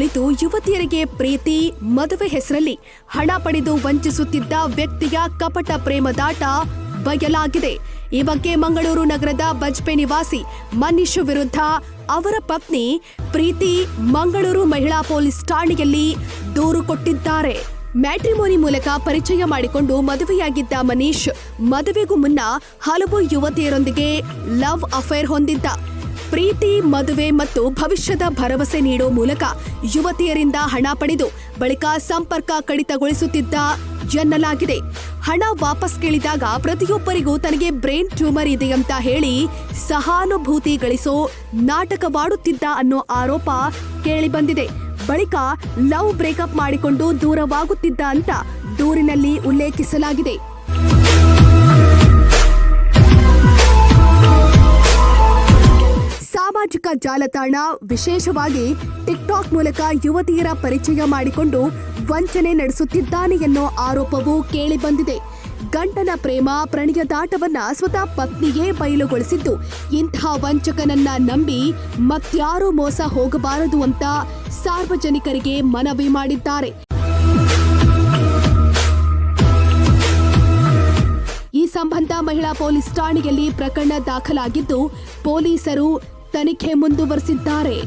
ಕುರಿತು ಯುವತಿಯರಿಗೆ ಪ್ರೀತಿ ಮದುವೆ ಹೆಸರಲ್ಲಿ ಹಣ ಪಡೆದು ವಂಚಿಸುತ್ತಿದ್ದ ವ್ಯಕ್ತಿಯ ಕಪಟ ಪ್ರೇಮದಾಟ ಬಯಲಾಗಿದೆ. ಈ ಬಗ್ಗೆ ಮಂಗಳೂರು ನಗರದ ಬಜ್ಪೆ ನಿವಾಸಿ ಮನೀಶ್ ವಿರುದ್ಧ ಅವರ ಪತ್ನಿ ಪ್ರೀತಿ ಮಂಗಳೂರು ಮಹಿಳಾ ಪೊಲೀಸ್ ಠಾಣೆಯಲ್ಲಿ ದೂರು ಕೊಟ್ಟಿದ್ದಾರೆ. ಮ್ಯಾಟ್ರಿಮೋನಿ ಮೂಲಕ ಪರಿಚಯ ಮಾಡಿಕೊಂಡು ಮದುವೆಯಾಗಿದ್ದ ಮನೀಶ್ ಮದುವೆಗೂ ಮುನ್ನ ಹಲವು ಯುವತಿಯರೊಂದಿಗೆ ಲವ್ ಅಫೇರ್ ಹೊಂದಿದ್ದ. ಪ್ರೀತಿ ಮದುವೆ ಮತ್ತು ಭವಿಷ್ಯದ ಭರವಸೆ ನೀಡೋ ಮೂಲಕ ಯುವತಿಯರಿಂದ ಹಣ ಪಡೆದು ಬಳಿಕ ಸಂಪರ್ಕ ಕಡಿತಗೊಳಿಸುತ್ತಿದ್ದ ಎನ್ನಲಾಗಿದೆ. ಹಣ ವಾಪಸ್ ಕೇಳಿದಾಗ ಪ್ರತಿಯೊಬ್ಬರಿಗೂ ತನಗೆ ಬ್ರೈನ್ ಟ್ಯೂಮರ್ ಇದೆಯಂತ ಹೇಳಿ ಸಹಾನುಭೂತಿ ಗಳಿಸೋ ನಾಟಕವಾಡುತ್ತಿದ್ದ ಅನ್ನೋ ಆರೋಪ ಕೇಳಿಬಂದಿದೆ. ಬಳಿಕ ಲವ್ ಬ್ರೇಕಪ್ ಮಾಡಿಕೊಂಡು ದೂರವಾಗುತ್ತಿದ್ದ ಅಂತ ದೂರಿನಲ್ಲಿ ಉಲ್ಲೇಖಿಸಲಾಗಿದೆ. ಸಾಮಾಜಿಕ ಜಾಲತಾಣ ವಿಶೇಷವಾಗಿ ಟಿಕ್ಟಾಕ್ ಮೂಲಕ ಯುವತಿಯರ ಪರಿಚಯ ಮಾಡಿಕೊಂಡು ವಂಚನೆ ನಡೆಸುತ್ತಿದ್ದಾನೆ ಎನ್ನೋ ಆರೋಪವೂ ಕೇಳಿಬಂದಿದೆ. ಗಂಡನ ಪ್ರೇಮ ಪ್ರಣಯದಾಟವನ್ನ ಸ್ವತಃ ಪತ್ನಿಯೇ ಬಯಲುಗೊಳಿಸಿದ್ದು, ಇಂಥ ವಂಚಕನನ್ನ ನಂಬಿ ಮತ್ಯಾರೂ ಮೋಸ ಹೋಗಬಾರದು ಅಂತ ಸಾರ್ವಜನಿಕರಿಗೆ ಮನವಿ ಮಾಡಿದ್ದಾರೆ. ಈ ಸಂಬಂಧ ಮಹಿಳಾ ಪೊಲೀಸ್ ಠಾಣೆಯಲ್ಲಿ ಪ್ರಕರಣ ದಾಖಲಾಗಿದ್ದು, ಪೊಲೀಸರು ತನಿಖೆ ಮುಂದುವರೆಸಿದ್ದಾರೆ.